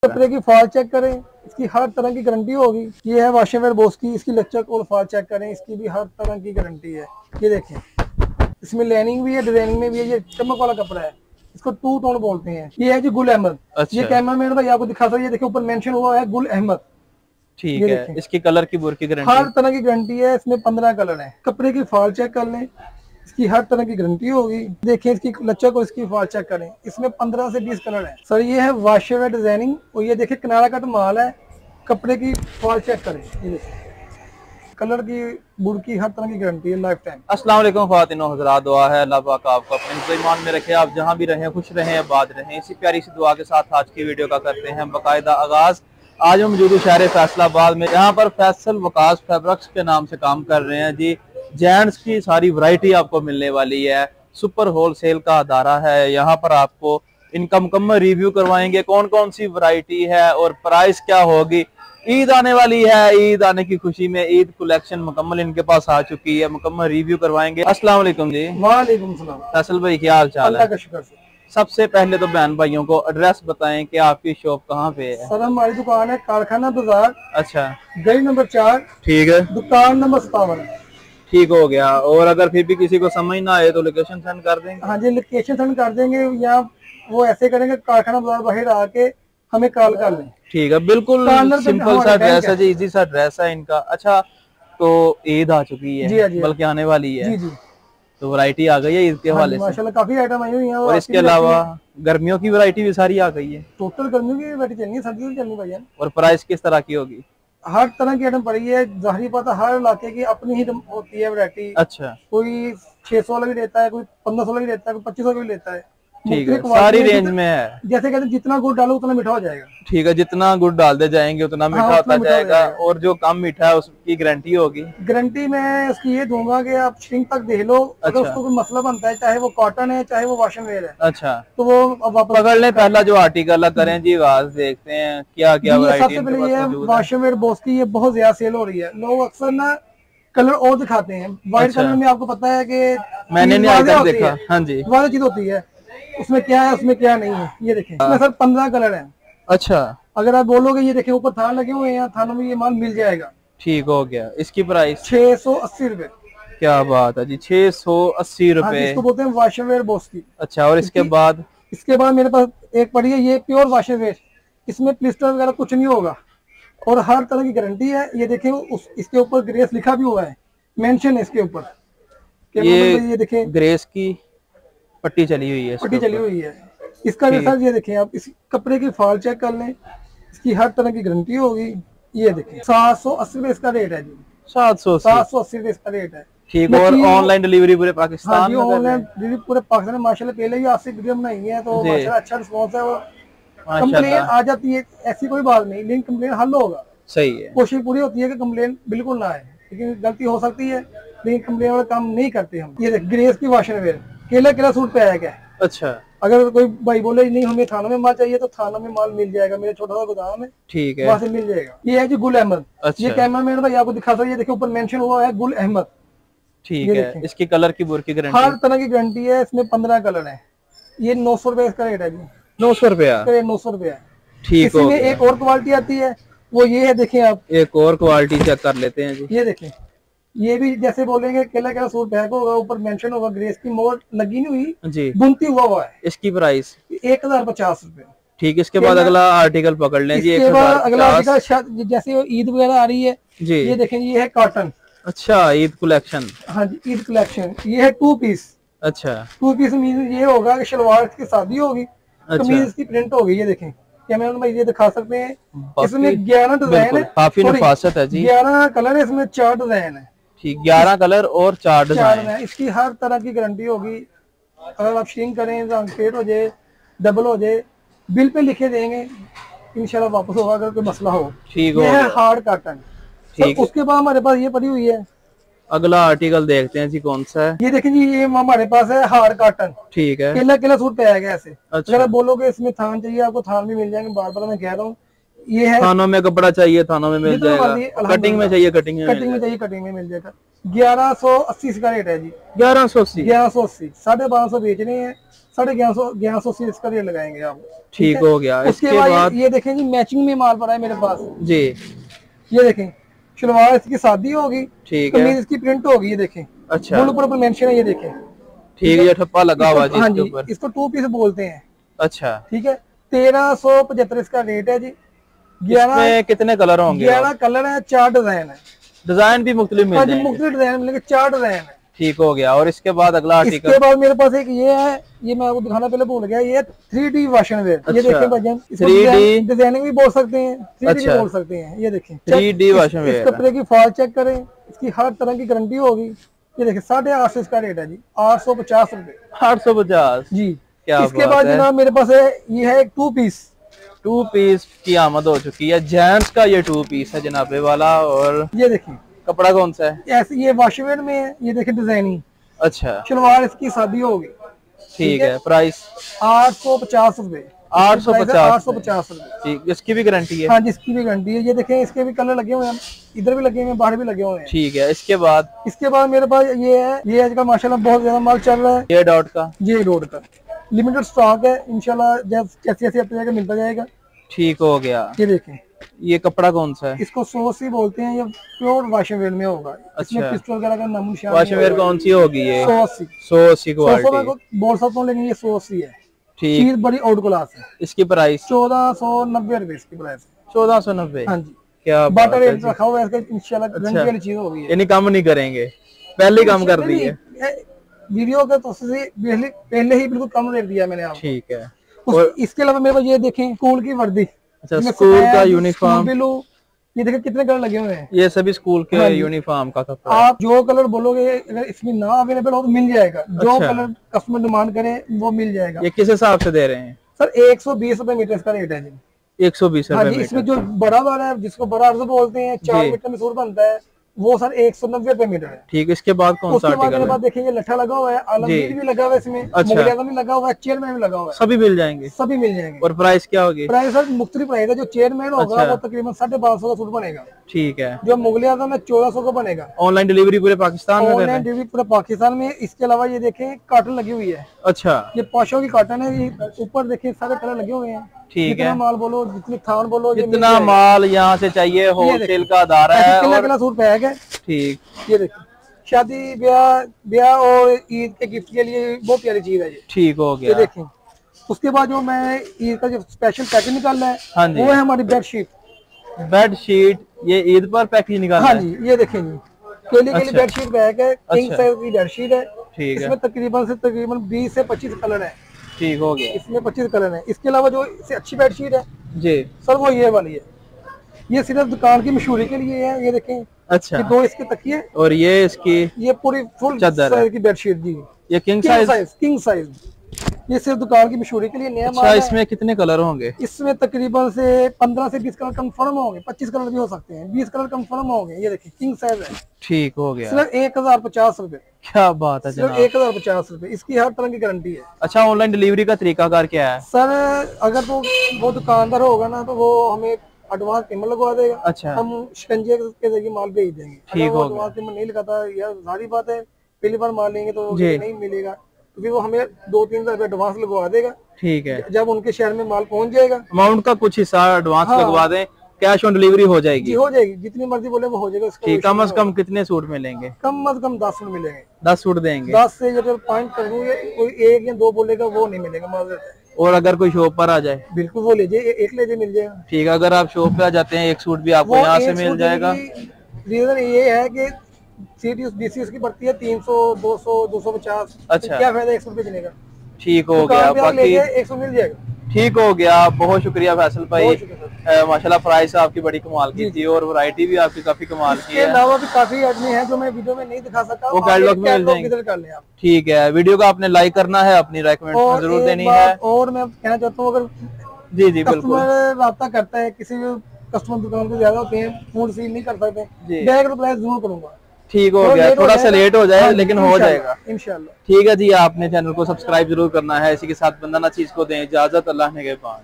कपड़े की fall check करें, इसकी हर तरह की गारंटी होगी। ये है वाशवेयर बोस की, इसकी लेक्चर और फॉल चेक करें, इसकी भी हर तरह की गारंटी है। ये देखें, इसमें लाइनिंग भी है, डिजाइनिंग में भी है। ये चमक वाला कपड़ा है, इसको टू टोन बोलते हैं। ये है जी गुल अहमद। अच्छा। ये कैमरा मैन भाई आपको दिखा सकता है, ये देखिए ऊपर मेंशन हुआ है गुल अहमद। ठीक है, इसकी कलर की बुर की गारंटी हर तरह की गारंटी है, इसमें 15 कलर है। कपड़े की फॉल चेक कर लें, इसकी हर तरह की गारंटी होगी। देखिए इसकी लचक और इसकी फॉल चेक करें, इसमें 15 से 20 कलर है। सर ये है वाशवेयर डिजाइनिंग, और ये देखिए किनारा कट माल है। कपड़े की फॉल चेक करें, ये देखिए कलर की बुर की हर तरह की गारंटी है लाइफ टाइम। अस्सलाम वालेकुम ख्वातीनो हज़रात, दुआ है अल्लाह पाक आपको अपने ईमान में रखे। आप जहां भी रहें खुश रहें, आबाद रहें। इसी प्यारी सी दुआ के साथ आज की वीडियो का करते हैं बाकायदा आगाज। आज हम मौजूद शहर फैसलाबाद में, यहाँ पर फैसल वकास फैब्रिक्स के नाम से काम कर रहे हैं जी। जेंट्स की सारी वैरायटी आपको मिलने वाली है। सुपर होलसेल का अदारा है। यहाँ पर आपको इनका मुकम्मल रिव्यू करवाएंगे, कौन कौन सी वैरायटी है और प्राइस क्या होगी। ईद आने वाली है, ईद आने की खुशी में ईद कलेक्शन मुकम्मल इनके पास आ चुकी है, मुकम्मल रिव्यू करवाएंगे। अस्सलाम वालेकुम जी। वालेकुम सलाम। फैसल भाई क्या हाल चाल है? अल्लाह का शुक्र से। सबसे पहले तो बहन भाइयों को एड्रेस बताएं कि आपकी शॉप कहाँ पे है। सर हमारी दुकान है कारखाना बाजार, अच्छा, गली नंबर 4, ठीक है, दुकान नंबर 57। ठीक हो गया। और अगर फिर भी किसी को समझ ना आए तो लोकेशन सेंड कर देंगे। हाँ जी, लोकेशन सेंड कर देंगे, या वो ऐसे करेंगे कारखाना बाजार बाहर आके हमें कॉल कर लें। ठीक है, बिल्कुल सिंपल सा ड्रेस है जी, इजी सा ड्रेस है इनका। अच्छा, तो ईद आ चुकी है जी, बल्कि आने वाली है जी जी, तो वैरायटी आ गई है ईद के हवाले से माशाल्लाह काफी आइटम आई हुई हैं। और इसके अलावा गर्मियों की वैरायटी भी सारी आ गई है। टोटल गर्मियों की वैरायटी चलनी है, सर्दियों की चलनी भैया। और प्राइस किस तरह की होगी? हर तरह की आइटम पड़ी है। जाहिर बात है हर इलाके की अपनी ही होती है वैरायटी। अच्छा, कोई 600 वाला भी लेता है, कोई 1500 वाला भी लेता है, कोई 2500 का भी लेता है। ठीक है, सारी रेंज में है। जैसे कहते हैं जितना गुड़ डालो उतना मीठा हो जाएगा। ठीक है, जितना गुड़ डालते जाएंगे उतना मीठा होता जाएगा। और जो कम मीठा है उसकी गारंटी होगी। गारंटी मैं उसकी ये दूंगा कि आप श्रिंक तक देख लो। अगर उसको कोई मसला बनता है, चाहे वो कॉटन है चाहे वो वाशनवेयर है, अच्छा, तो वो वापस पकड़ ले। पहला जो आर्टिकल करें जी, आवाज देखते हैं क्या क्या वैरायटी सबसे पहले ये वाशनवेयर बोस की, ये बहुत ज्यादा सेल हो रही है। लोग अक्सर ना कलर और दिखाते हैं। व्हाइट कलर में आपको पता है कि मैंने नहीं आज तक देखा। हाँ जी, वाली चीज होती है, उसमें क्या है उसमें क्या नहीं है। ये देखें, इसमें सर 15 कलर है। अच्छा, अगर आप बोलोगे ये देखें ऊपर थान लगे हुए हैं, थानों में ये माल मिल जाएगा। ठीक हो गया। इसकी प्राइस 680 रुपए। क्या बात है जी, 680 रुपए। इसको बोलते हैं वाशनवेयर बोस की। अच्छा, और इसके बाद मेरे पास एक पड़ी है, ये प्योर वाशनवेयर। इसमें प्लिस्टर वगैरह कुछ नहीं होगा और हर तरह की गारंटी है। ये देखें, इसके ऊपर ग्रेस लिखा भी हुआ है, मेंशन है इसके ऊपर। ये देखें, ग्रेस की पट्टी चली हुई है, पट्टी चली हुई है। इसका भी सर ये देखें, आप इस कपड़े की फॉल चेक कर लें, इसकी हर तरह की गारंटी होगी। ये देखें, 780 रुपए इसका रेट है जी। 780 रुपए इसका रेट है। ठीक। और ऑनलाइन डिलीवरी पूरे पाकिस्तान में? ऑनलाइन डिलीवरी पूरे पाकिस्तान में माशाल्लाह। पहले ही आपसे वीडियो बनाई है तो माशाल्लाह अच्छा रिस्पॉन्स है। और कंप्लेन आ जाती है, ऐसी कोई बात नहीं, लेकिन कंप्लेन हल होगा। सही है, कोशिश पूरी होती है कि कंप्लेन बिल्कुल ना आए, लेकिन गलती हो सकती है, लेकिन कंप्लेन वाला काम नहीं करते हम। ये ग्रेस की वाशनवेयर केला केला सूट पे आया क्या। अच्छा, अगर कोई भाई बोले नहीं हमें थानों में माल चाहिए, तो थानों में माल मिल जाएगा, मेरे छोटा सा गोदाम है, ठीक है, वहां से मिल जाएगा। ये है जी गुल अहमद। अच्छा, ये कैमरा मैन भाई आपको दिखा सकता है, ये देखिए ऊपर मेंशन हुआ है गुल अहमद। ठीक है, इसकी कलर की बुर की गारंटी हर तरह की गारंटी है। इसमें 15 कलर है। ये 900 रुपए इसका रेट है जी। 900 रुपया? 900 रुपया। ठीक है। इसमें एक और क्वालिटी आती है, वो ये है, देखें आप। एक और क्वालिटी चेक कर लेते हैं जी। ये देखें, ये भी जैसे बोलेंगे केला केला सूट बैग होगा, ऊपर मेंशन होगा, ग्रेस की मोर लगी नहीं हुई जी, बुनती हुआ है। इसकी प्राइस 1050 रुपए। ठीक, इसके बाद अगला आर्टिकल पकड़ लें जी। इसके बाद अगला आर्टिकल, जैसे ईद वगैरह आ रही है जी, ये देखें, ये है कॉटन। अच्छा, ईद कलेक्शन। हाँ जी, ईद कलेक्शन। ये है 2 पीस। अच्छा, 2 पीस मीन ये होगा कि शलवार की शादी होगी, कमीज की प्रिंट होगी। ये देखें, कैमरा भाई ये दिखा सकते हैं। इसमें 11 डिजाइन है, काफी नफासत है जी। 11 कलर है, इसमें 4 डिजाइन है। ठीक, 11 कलर और 4 डिजाइन। इसकी हर तरह की गारंटी होगी। अगर आप श्रिंक करें, रंग फेड हो जाए, डबल हो जाए, बिल पे लिखे देंगे, इंशाल्लाह वापस होगा अगर कोई मसला हो। ठीक है हार्ड कॉटन। ठीक, उसके बाद हमारे पास ये पड़ी हुई है। अगला आर्टिकल देखते हैं जी, कौन सा है? ये देखें जी, ये हमारे पास है हार्ड कॉटन। ठीक है, केला केला सूट पे आएगा ऐसे। अच्छा, अगर आप बोलोगे इसमें थान चाहिए, आपको थान भी मिल जाएंगे। बार बार मैं कह रहा हूँ, ये है थानों में कपड़ा चाहिए, थानों में मिल जाएगा। कटिंग में चाहिए, कटिंग में चाहिए, कटिंग में मिल जाएगा। 1180 का रेट है जी। 1180? 1180, 1250 बेच रहे हैं, 1150 से इसका रेट लगाएंगे आप। ठीक हो गया। उसके बाद ये देखें जी, मैचिंग में माल पड़ा है मेरे पास जी। ये देखें, शलवार इसकी सादी होगी, ठीक है, कमीज इसकी प्रिंट होगी, ये देखें। अच्छा, ऊपर मेंशन है, ये देखें। ठीक है, ये ठप्पा लगा हुआ जी इसके ऊपर। इसको 2 पीस बोलते हैं। अच्छा, ठीक है, 1375 इसका रेट है जी। 11 कितने कलर होंगे? 11 कलर है, 4 डिजाइन है। डिजाइन भी मुख्तलिफ मिल जाएंगे? मुख्तलिफ डिजाइन मिलेंगे, 4 डिजाइन है। ठीक हो गया। और इसके बाद अगला आर्टिकल? इसके बाद मेरे पास एक ये है, ये मैं आपको दिखाना पहले भूल गया, ये 3D वाशन वेयर। ये देखें भाईजान, 3D डिजाइनिंग भी बोल सकते हैं, 3D भी बोल सकते हैं। ये देखें 3D वाशन वेयर। इस कपड़े की फॉल चेक करें, इसकी हर तरह की गारंटी होगी। ये देखिए 850 इसका रेट है जी, 850 रुपए। 850 जी। क्या इसके बाद जनाब मेरे पास है, ये है एक 2 पीस की आमद हो चुकी है। जेंट्स का ये 2 पीस है जनाबे वाला। और ये देखिए कपड़ा कौन सा है? ऐसे ये वॉशवेयर में है। ये देखिए डिजाइनिंग। अच्छा, शलवार इसकी सादी होगी। ठीक है। प्राइस 850 रुपए। 850 रुपए। ठीक। इसकी भी गारंटी है? हाँ जी, इसकी भी गारंटी है। ये देखें, इसके भी कलर लगे हुए हैं, इधर भी लगे हुए हैं, बाहर भी लगे हुए हैं। ठीक है। इसके बाद मेरे पास ये है, ये आजकल माशाल्लाह बहुत ज्यादा माल चल रहा है, ये डॉट का। ये डॉट का लिमिटेड स्टॉक है, इंशाल्लाह जब जैसे अपने जगह मिलता जाएगा। ठीक हो गया। ये देखें, ये कपड़ा कौन सा है? इसको सोसी बोलते हैं, ये प्योर वाशवेयर में होगा। अच्छा, पिस्टल वगैरह का नाम निशान। वाशवेयर कौन सी होगी? ये सोसी क्वालिटी बोल सकता हूँ, लेकिन ये सोसी है। ठीक, चीज बड़ी आउट क्लास है। इसकी प्राइस 1490 रुपए इसकी प्राइस है। 1490? हाँ जी। क्या बाटा रेट रखा हुआ है इसका, इंशाल्लाह गारंटी वाली चीज होगी। यानी कम नहीं करेंगे, पहले ही कम कर दी है वीडियो के तो पहले ही बिल्कुल कम रेट दिया मैंने आपको। ठीक है। और इसके अलावा मेरे पास ये देखें, स्कूल की वर्दी। अच्छा, स्कूल का यूनिफॉर्म। ये देखिए कितने कलर लगे हुए हैं। ये सभी स्कूल के यूनिफॉर्म का कपड़ा। आप जो कलर बोलोगे, अगर इसमें ना अवेलेबल हो तो मिल जाएगा। जो कलर कस्टमर डिमांड करे वो मिल जाएगा। ये किस हिसाब से दे रहे हैं सर? 120 रुपए मीटर इसका रेट है जी। 120 रुपए। इसमें जो बड़ा वाला है, जिसको बड़ा अर्ज बोलते हैं, 4 मीटर में सूट बनता है, वो सर 190 रुपए मीटर है। ठीक। इसके बाद कौन सा आर्टिकल है? देखिए लट्ठा लगा हुआ है, आलमगीर भी लगा हुआ है इसमें, मुगल आजम भी लगा हुआ है, चेयरमैन भी लगा हुआ है। सभी मिल जाएंगे? सभी मिल जाएंगे। और प्राइस क्या होगी? प्राइस सर मुख्तलिफ प्राइस है। जो चेयरमैन होगा वो तकरीबन 1250 का सूट बनेगा। ठीक है। जो मुगल आजम है 1400 का बनेगा। ऑनलाइन डिलीवरी पूरे पाकिस्तान में? ऑनलाइन डिलीवरी पूरे पाकिस्तान में। इसके अलावा ये देखें, कॉटन लगी हुई है। अच्छा, ये पॉशो की कॉटन है। ये ऊपर देखिए सारे कलर लगे हुए हैं। ठीक है। माल बोलो, जितनी थान बोलो, जितना माल यहाँ से चाहिए, होलसेल का अदारा है। और सूट पैक है। ठीक। ये देखिए, शादी ब्याह और ईद के गिफ्ट के लिए बहुत प्यारी चीज है ये। ठीक हो गया। ये देखें। उसके बाद जो मैं ईद का जो स्पेशल पैकेज निकालना है, हाँ जी, वो है हमारी बेडशीट। ये ईद पर पैकेज निकालना है? हाँ जी, ये देखें जी, केले के लिए बेडशीट पैक है। किंग साइज की बेडशीट है। ठीक है। इसमें तकरीबन 20 से 25 कलर है। ठीक हो गया। इसमें 25 कलर है। इसके अलावा जो इससे अच्छी बेडशीट है जी सर, वो ये वाली है। ये सिर्फ दुकान की मशहूरी के लिए है। ये देखें। अच्छा। ये 2 इसके तकिए, और ये इसकी ये पूरी फुल चादर की बेडशीट जी। ये किंग साइज। ये सिर्फ दुकान की मशहूरी के लिए नया अच्छा, इसमें कितने कलर होंगे? इसमें तकरीबन से 15 से 20 कलर कंफर्म होंगे। 25 कलर भी हो सकते हैं, 20 कलर कंफर्म होंगे। ये देखिए किंग साइज है। ठीक हो गया। सिर्फ 1050 रुपए। क्या बात है सिर्फ 1050 रुपए। इसकी हर तरह की गारंटी है। अच्छा, ऑनलाइन डिलीवरी का तरीकाकार क्या है सर? अगर तो वो दुकानदार होगा ना, तो वो हमें एडवांस पेमेंट लगवा देगा। अच्छा, हम शिकंजे के जरिए माल भेज देंगे। ठीक हो गया। एडवांस पेमेंट नहीं लगाता यार, सारी बात है, पहली बार माल लेंगे तो नहीं मिलेगा, तो फिर वो हमें 2-3 हज़ार एडवांस लगवा देगा। ठीक है। जब उनके शहर में माल पहुंच जाएगा, अमाउंट का कुछ हिस्सा एडवांस लगवा दें, कैश ऑन डिलीवरी हो जाएगी? हो जाएगी, जितनी मर्जी बोले वो हो जाएगा। ठीक। कम से कम कितने सूट मिलेंगे? कम से कम 10 सूट मिलेंगे। 10 सूट देंगे? 10 से जब पॉइंट करूंगे, कोई 1 या 2 बोलेगा वो नहीं मिलेगा माजरत है। और अगर कोई शॉप पर आ जाए? बिल्कुल वो ले जाइए, एक ले जाइए, मिल जाएगा। ठीक है। अगर आप शॉप पे आ जाते हैं, एक सूट भी आपको यहाँ से मिल जाएगा। रीजन ये है कि CTS की पड़ती है 300, 200, 250। अच्छा, क्या फायदा 1 सूट बेचने का? ठीक हो गया। बाकी 100 मिल जाएगा। ठीक हो गया। बहुत शुक्रिया फैसल भाई। माशाल्लाह प्राइस आपकी बड़ी कमाल की थी और वैरायटी भी आपकी काफी कमाल की है। इसके अलावा भी काफी आदमी है जो मैं वीडियो में नहीं दिखा सकता, वो कैटलॉग में मिल जाएंगे। ठीक है। वीडियो का आपने लाइक करना है, अपनी रेकमेंड जरूर देनी है। और मैं कहना चाहता हूँ, अगर जी बिल्कुल रब्ता करता है, किसी भी कस्टमर दुकान पे ज्यादा होते हैं, फोन रिसीव नहीं कर सकते, बैक रिप्लाई जरूर करूंगा। ठीक हो गया। थोड़ा सा लेट हो जाए, लेकिन हो जाएगा इंशाल्लाह। ठीक है जी। आपने चैनल को सब्सक्राइब जरूर करना है। इसी के साथ बंदा ना चीज को दें इजाजत। अल्लाह ने के बाद।